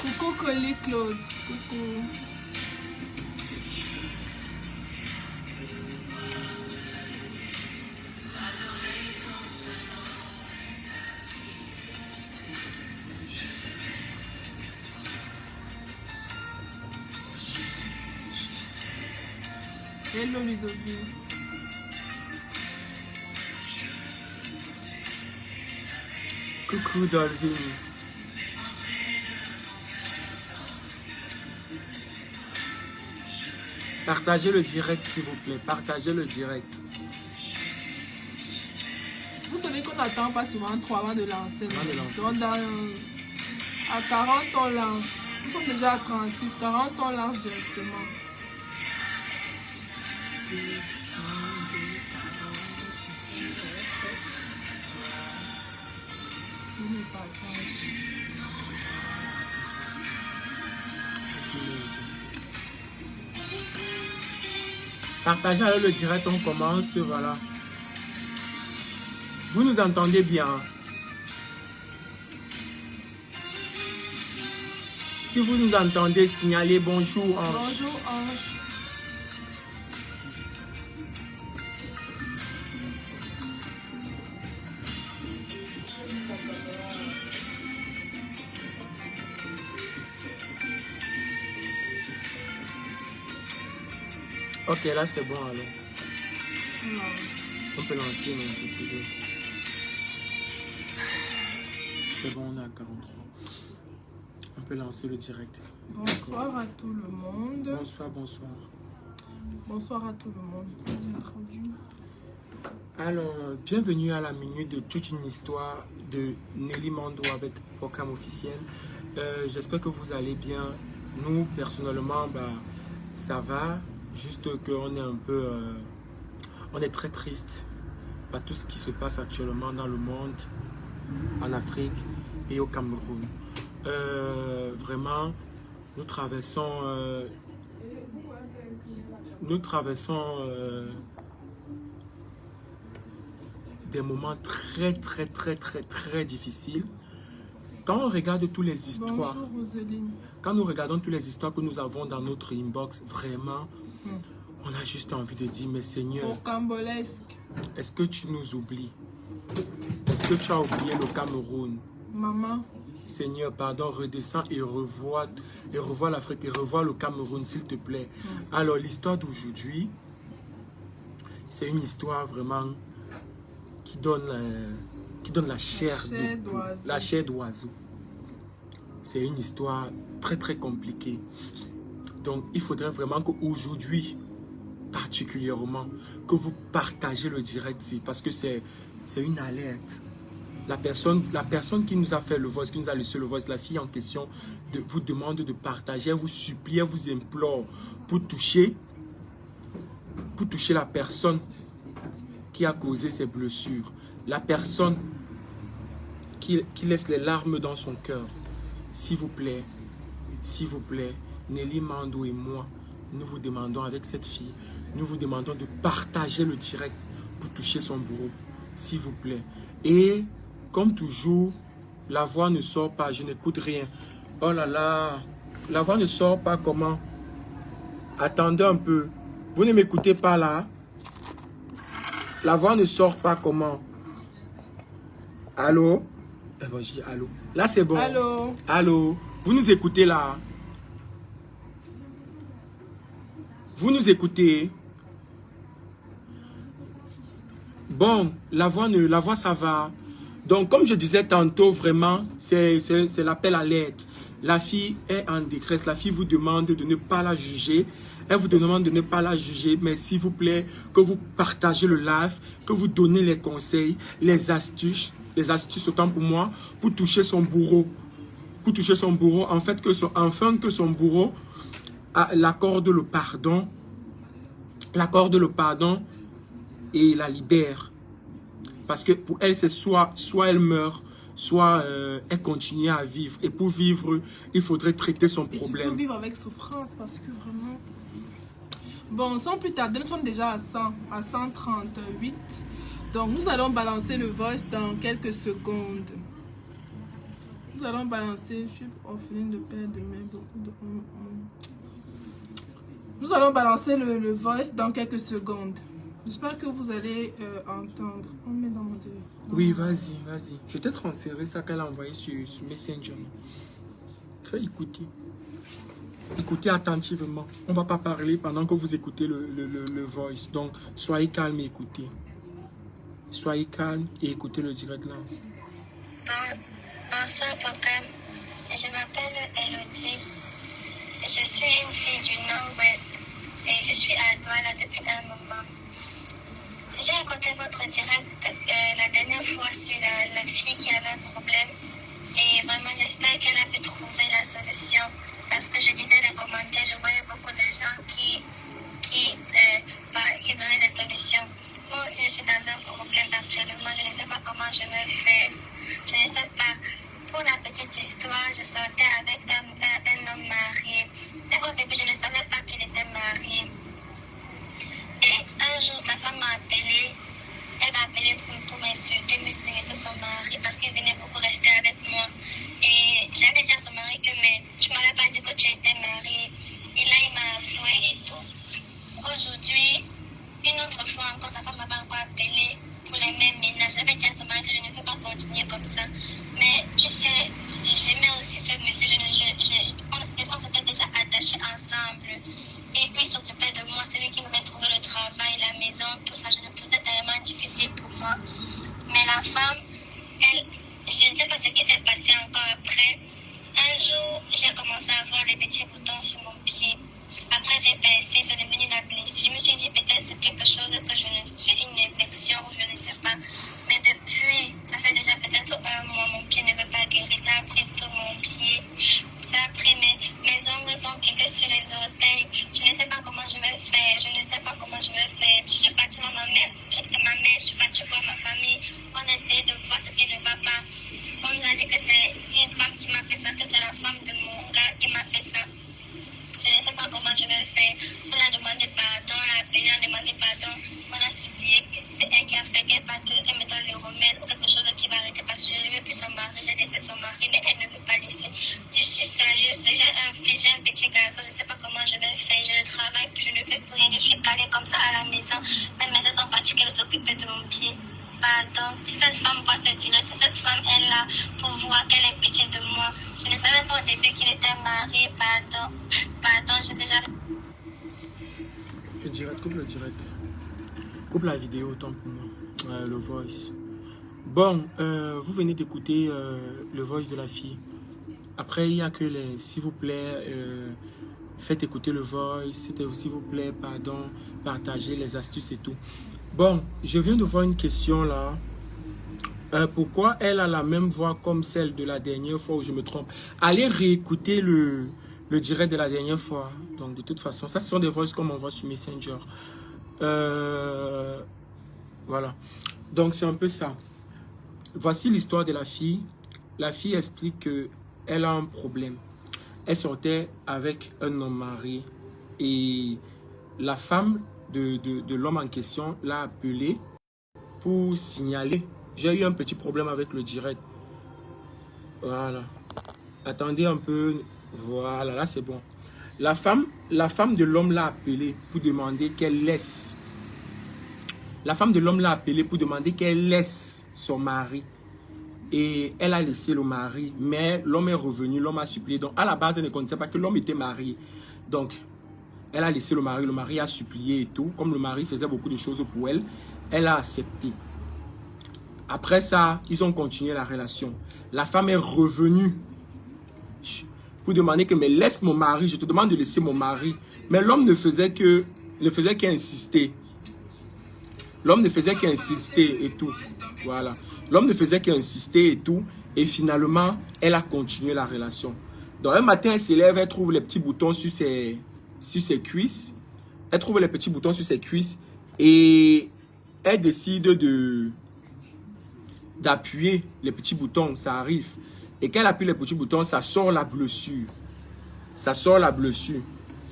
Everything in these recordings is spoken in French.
Coucou Colly Claude, coucou. Hello Ludovic. Coucou Dolvin. Partagez le direct s'il vous plaît, partagez le direct. Vous savez qu'on n'attend pas souvent 3 avant de lancer. Avant de lancer. Donc à 40 on lance. Nous sommes déjà à 36, 40 on lance directement. Partagez alors le direct, on commence, voilà. Vous nous entendez bien? Si vous nous entendez, signalez bonjour Ange. Bonjour Ange. Ok, là c'est bon alors. Non. On peut lancer même si tu veux. C'est bon, on est à 43. On peut lancer le direct. Bonsoir à tout le monde. Bonsoir, bonsoir. Bonsoir à tout le monde. Alors, bienvenue à la minute de toute une histoire de Nelly Mando avec Ocam officiel. J'espère que vous allez bien. Nous, personnellement, ça va. Juste qu'on est un peu... on est très triste par tout ce qui se passe actuellement dans le monde, en Afrique et au Cameroun. Vraiment, nous traversons... des moments très difficiles. Quand on regarde toutes les histoires, bonjour Roseline. Quand nous regardons toutes les histoires que nous avons dans notre inbox, vraiment, on a juste envie de dire, mais Seigneur, Rocambolesque. est-ce que tu nous oublies? Est-ce que tu as oublié le Cameroun? Maman. Seigneur, pardon, redescends et revois l'Afrique et revois le Cameroun, s'il te plaît. Alors, l'histoire d'aujourd'hui, c'est une histoire vraiment qui donne la chair d'oiseau. C'est une histoire très compliquée. Donc, il faudrait vraiment qu'aujourd'hui, particulièrement, que vous partagez le direct, parce que c'est une alerte. La personne qui nous a fait le voice, qui nous a laissé le voice, la fille en question, vous demande de partager, elle vous supplie, elle vous implore pour toucher la personne qui a causé ces blessures. La personne qui laisse les larmes dans son cœur. S'il vous plaît, Nelly Mando et moi, nous vous demandons avec cette fille, nous vous demandons de partager le direct pour toucher son bourreau. S'il vous plaît. Et comme toujours, la voix ne sort pas, je n'écoute rien. Oh là là, la voix ne sort pas comment? Attendez un peu. Vous ne m'écoutez pas là? La voix ne sort pas comment? Allô? Eh ben, je dis allô. Là, c'est bon. Allô? Allô? Vous nous écoutez là? Vous nous écoutez? Bon, la voix ça va. Donc, comme je disais tantôt, vraiment, c'est l'appel à l'aide. La fille est en détresse. La fille vous demande de ne pas la juger. Elle vous demande de ne pas la juger, mais s'il vous plaît, que vous partagez le live, que vous donnez les conseils, les astuces autant pour moi, pour toucher son bourreau. Pour toucher son bourreau, en fait, enfin que son bourreau l'accorde le pardon. L'accorde le pardon et la libère. Parce que pour elle, c'est soit elle meurt, soit elle continue à vivre. Et pour vivre, il faudrait traiter son problème. Et surtout vivre avec souffrance, parce que vraiment... Bon, sans plus tarder, nous sommes déjà à 138. Donc, nous allons balancer le voice dans quelques secondes. Nous allons balancer... Je suis orpheline de père de mère, beaucoup de... Nous allons balancer le voice dans quelques secondes. J'espère que vous allez entendre. On met dans mon téléphone. Oui, vas-y, vas-y. Je t'ai transféré ça qu'elle a envoyé sur Messenger. Fais écouter. Écoutez attentivement. On ne va pas parler pendant que vous écoutez le voice. Donc, soyez calme et écoutez. Soyez calme et écoutez le direct lance. Bonsoir, Potem. Je m'appelle Elodie. Je suis une fille du Nord-Ouest et je suis à Douala depuis un moment. J'ai écouté votre direct la dernière fois sur la fille qui avait un problème et vraiment j'espère qu'elle a pu trouver la solution parce que je lisais les commentaires, je voyais beaucoup de gens qui donnaient des solutions. Moi aussi je suis dans un problème actuellement, je ne sais pas comment je vais faire, je ne sais pas. Pour la petite histoire, je sortais avec un homme marié. Mais au début, je ne savais pas qu'il était marié. Et un jour, sa femme m'a appelé. Elle m'a appelé pour m'insulter, me dire que c'est son mari parce qu'il venait beaucoup rester avec moi. Et j'avais dit à son mari que mais tu ne m'avais pas dit que tu étais marié. Et là, il m'a avoué et tout. Aujourd'hui, une autre fois encore, sa femme m'avait encore appelé pour les mêmes ménages. J'avais dit à son mari que je ne peux pas continuer comme ça. Mais tu sais, j'aimais aussi ce monsieur. On s'était déjà attachés ensemble. Et puis il s'occupait de moi. C'est lui qui m'avait trouvé le travail, la maison, tout ça. C'était tellement difficile pour moi. Mais la femme, elle, je ne sais pas ce qui s'est passé encore après. Un jour, j'ai commencé à avoir les petits boutons sur mon pied. Après, j'ai percé, c'est devenu la blessure. Je me suis dit, peut-être c'est quelque chose que j'ai une infection ou je ne sais pas. Mais depuis, ça fait déjà peut-être un mois, mon pied ne veut pas guérir. Ça a pris tout mon pied. Ça a pris mes ongles sont piqués sur les orteils. Je ne sais pas comment je vais faire. Je ne sais pas comment je vais faire. Je suis partie voir ma mère, je suis partie voir ma famille. On a essayé de voir ce qui ne va pas. On nous a dit que c'est une femme qui m'a fait ça, que c'est la femme de mon gars qui m'a fait ça. Je ne sais pas comment je vais faire. On a demandé pardon, on a appelé, on a demandé pardon. On a supplié que c'est elle qui a fait, qu'elle me donne le remède ou quelque chose qui va arrêter parce que je ne veux plus son mari. J'ai laissé son mari, mais elle ne veut pas laisser. Je suis seule, j'ai un fils, j'ai un petit garçon, je ne sais pas comment je vais faire. Je travaille, je ne fais plus rien. Je suis calée comme ça à la maison. Même mes sont parties qu'elle s'occupait de mon pied. Pardon, si cette femme voit ce direct, si cette femme est là pour voir qu'elle ait pitié de moi. Je ne savais pas au début qu'il était marié, pardon, j'ai déjà... Le direct, coupe le direct. Coupe la vidéo autant pour moi, le voice. Bon, vous venez d'écouter le voice de la fille. Après, il n'y a que les, s'il vous plaît, faites écouter le voice, s'il vous plaît, pardon, partagez les astuces et tout. Bon, je viens de voir une question là. Pourquoi elle a la même voix comme celle de la dernière fois où je me trompe? Allez réécouter le direct de la dernière fois. Donc de toute façon, ça ce sont des voix comme on voit sur Messenger. Voilà. Donc c'est un peu ça. Voici l'histoire de la fille. La fille explique qu'elle a un problème. Elle sortait avec un homme marié. Et la femme de l'homme en question l'a appelé pour signaler. J'ai eu un petit problème avec le direct. Voilà. Attendez un peu. Voilà, là c'est bon. La femme de l'homme l'a appelé pour demander qu'elle laisse. La femme de l'homme l'a appelé pour demander qu'elle laisse son mari. Et elle a laissé le mari. Mais l'homme est revenu, l'homme a supplié. Donc à la base, elle ne connaissait pas que l'homme était marié. Donc elle a laissé le mari a supplié et tout. Comme le mari faisait beaucoup de choses pour elle, Elle a accepté. Après ça, ils ont continué la relation. La femme est revenue pour demander que, mais laisse mon mari, je te demande de laisser mon mari. Mais l'homme ne faisait qu'insister. L'homme ne faisait qu'insister et tout. Voilà. L'homme ne faisait qu'insister et tout. Et finalement, elle a continué la relation. Donc un matin, elle s'élève, elle trouve les petits boutons sur ses cuisses. Elle trouve les petits boutons sur ses cuisses. Et elle décide d'appuyer les petits boutons. Ça arrive. Et quand elle appuie les petits boutons, ça sort la blessure. Ça sort la blessure.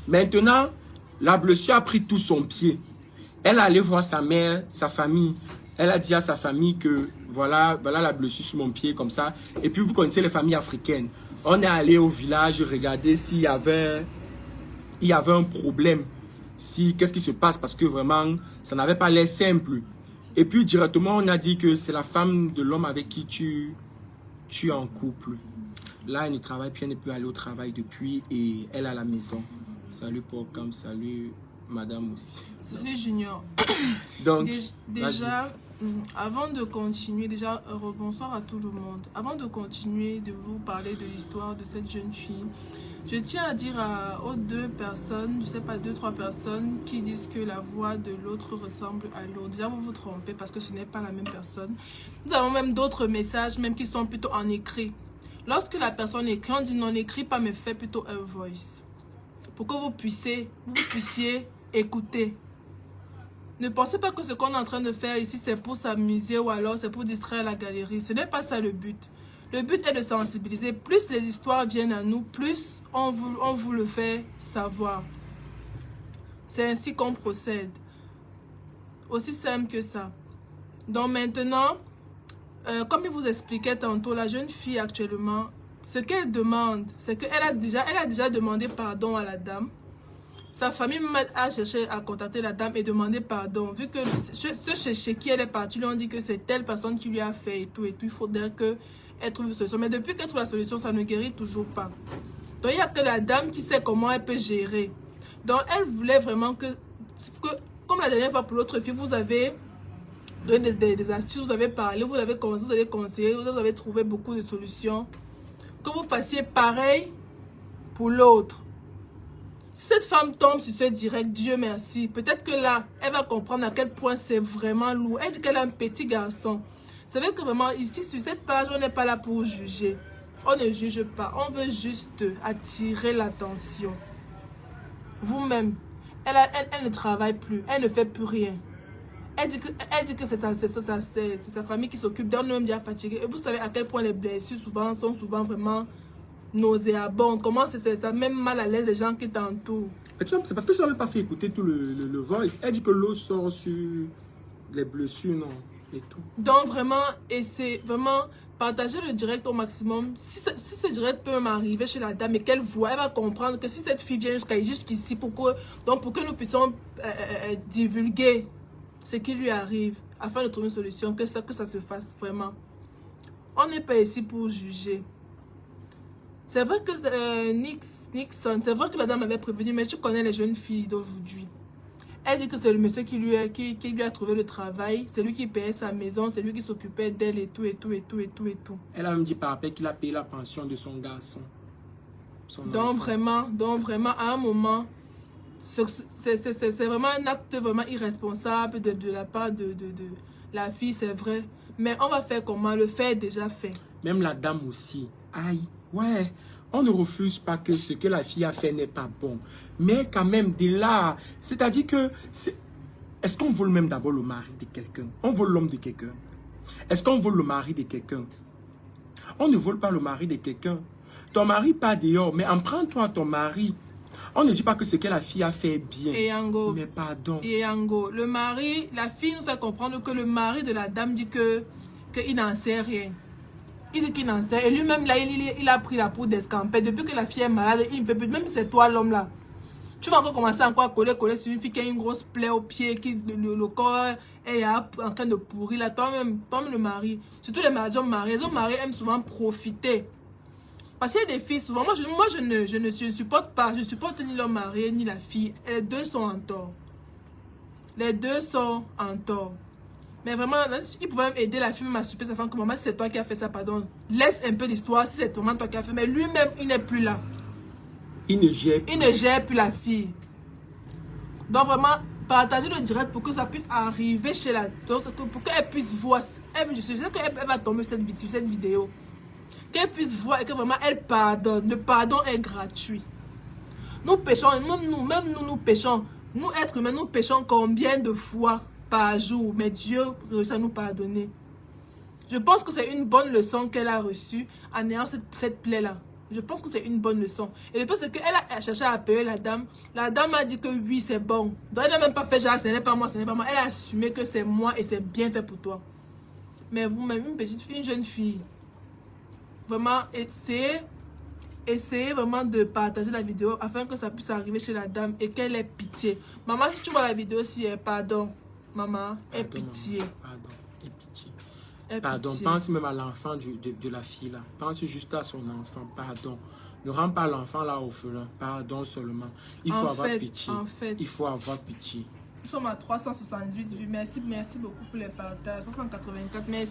Maintenant, la blessure a pris tout son pied. Elle est allée voir sa mère, sa famille. Elle a dit à sa famille que voilà la blessure sur mon pied comme ça. Et puis vous connaissez les familles africaines. On est allé au village regarder s'il y avait un problème. Qu'est-ce qui se passe, parce que vraiment, ça n'avait pas l'air simple. Et puis directement, on a dit que c'est la femme de l'homme avec qui tu es en couple. Là, elle ne travaille plus, elle ne peut aller au travail depuis et elle est à la maison. Salut Porcam, salut madame aussi. Salut Junior. Donc, déjà, avant de continuer, bonsoir à tout le monde. Avant de continuer de vous parler de l'histoire de cette jeune fille, je tiens à dire aux deux personnes, je sais pas, 2-3 personnes qui disent que la voix de l'autre ressemble à l'autre. Déjà, vous vous trompez parce que ce n'est pas la même personne. Nous avons même d'autres messages, même qui sont plutôt en écrit. Lorsque la personne écrit, on dit non, n'écris pas, mais fais plutôt un voice. Pour que vous puissiez écouter. Ne pensez pas que ce qu'on est en train de faire ici, c'est pour s'amuser ou alors c'est pour distraire la galerie. Ce n'est pas ça le but. Le but est de sensibiliser. Plus les histoires viennent à nous, plus on vous le fait savoir. C'est ainsi qu'on procède. Aussi simple que ça. Donc maintenant, comme il vous expliquait tantôt, la jeune fille actuellement, ce qu'elle demande, c'est qu'elle a déjà demandé pardon à la dame. Sa famille a cherché à contacter la dame et demander pardon. Vu que ceux chez qui elle est partie lui ont dit que c'est telle personne qui lui a fait et tout. Il faudrait qu'elle trouve une solution. Mais depuis qu'elle trouve la solution, ça ne guérit toujours pas. Donc il n'y a que la dame qui sait comment elle peut gérer. Donc elle voulait vraiment que comme la dernière fois pour l'autre fille, vous avez donné des astuces, vous avez parlé, vous avez conseillé, vous avez trouvé beaucoup de solutions. Que vous fassiez pareil pour l'autre. Si cette femme tombe sur ce direct, Dieu merci, peut-être que là, elle va comprendre à quel point c'est vraiment lourd. Elle dit qu'elle a un petit garçon. C'est vrai que vraiment, ici, sur cette page, on n'est pas là pour juger. On ne juge pas. On veut juste attirer l'attention. Vous-même, elle ne travaille plus. Elle ne fait plus rien. Elle dit que c'est sa famille qui s'occupe d'elle. On est même déjà fatigué. Et vous savez à quel point les blessures sont souvent vraiment nauséabondes. Comment c'est ça, même mal à l'aise des gens qui t'entourent. C'est parce que je n'avais pas fait écouter tout le voice. Elle dit que l'eau sort sur les blessures, non, et tout. Donc vraiment, et c'est vraiment partager le direct au maximum. Si ce direct peut m'arriver chez la dame et qu'elle voit, elle va comprendre que si cette fille vient jusqu'ici, pour que nous puissions divulguer ce qui lui arrive, afin de trouver une solution, que ça se fasse vraiment. On n'est pas ici pour juger. C'est vrai que Nixon, c'est vrai que la dame avait prévenu, mais tu connais les jeunes filles d'aujourd'hui. Elle dit que c'est le monsieur qui lui a trouvé le travail, c'est lui qui payait sa maison, c'est lui qui s'occupait d'elle et tout. Elle a même dit par après qu'il a payé la pension de son garçon. Donc vraiment, à un moment, c'est vraiment un acte vraiment irresponsable de la part de la fille, c'est vrai. Mais on va faire comment? Le fait est déjà fait. Même la dame aussi. Aïe, ouais. On ne refuse pas que ce que la fille a fait n'est pas bon. Mais quand même, de là, c'est-à-dire que... Est-ce qu'on vole même d'abord le mari de quelqu'un? On vole l'homme de quelqu'un. Est-ce qu'on vole le mari de quelqu'un? On ne vole pas le mari de quelqu'un. Ton mari part dehors, mais en prends-toi ton mari. On ne dit pas que ce que la fille a fait est bien. Et Yango, mais pardon. Et Yango, le mari, la fille nous fait comprendre que le mari de la dame dit qu'il n'en sait rien. Il dit qu'il n'en sait. Et lui-même, là, il a pris la peau d'escampette. Depuis que la fille est malade, il ne peut plus. Même si c'est toi l'homme là. Tu vas encore commencer encore à coller sur une fille qui a une grosse plaie au pied, qui le corps est en train de pourrir là. Toi-même le mari. Surtout les hommes mariés. Les hommes mariés aiment souvent profiter. Parce qu'il y a des filles, souvent, moi je ne supporte pas. Je ne supporte ni l'homme marié, ni la fille. Les deux sont en tort. Les deux sont en tort. Mais vraiment, il pouvait aider la fille à supplier sa femme que maman, c'est toi qui as fait ça, pardon. Laisse un peu l'histoire si c'est vraiment toi qui as fait. Mais lui-même, il n'est plus là. Il ne gère plus. Il ne gère plus la fille. Donc vraiment, partagez le direct pour que ça puisse arriver chez la... Pour qu'elle puisse voir. Je sais qu'elle va tomber sur cette vidéo. Qu'elle puisse voir et que vraiment elle pardonne. Le pardon est gratuit. Nous péchons, même nous péchons. Nous, êtres humains, nous péchons combien de fois par jour? Mais Dieu réussit à nous pardonner. Je pense que c'est une bonne leçon qu'elle a reçue en ayant cette plaie-là. Je pense que c'est une bonne leçon. Et le pire, c'est qu'elle a cherché à appeler la dame. La dame a dit que oui, c'est bon. Donc, elle n'a même pas fait genre, ce n'est pas moi, ce n'est pas moi. Elle a assumé que c'est moi et c'est bien fait pour toi. Mais vous-même, une petite fille, une jeune fille, vraiment, essayez vraiment de partager la vidéo afin que ça puisse arriver chez la dame et qu'elle ait pitié. Maman, si tu vois la vidéo, si pardon, maman, aie pitié. Maman, pardon, aie pitié. Pardon, pense même à l'enfant de la fille là. Pense juste à son enfant, pardon. Ne rends pas l'enfant là orphelin, pardon seulement. Il faut avoir pitié. Il faut avoir pitié. Nous sommes à 368 vues. Merci beaucoup pour les partages. 384, merci.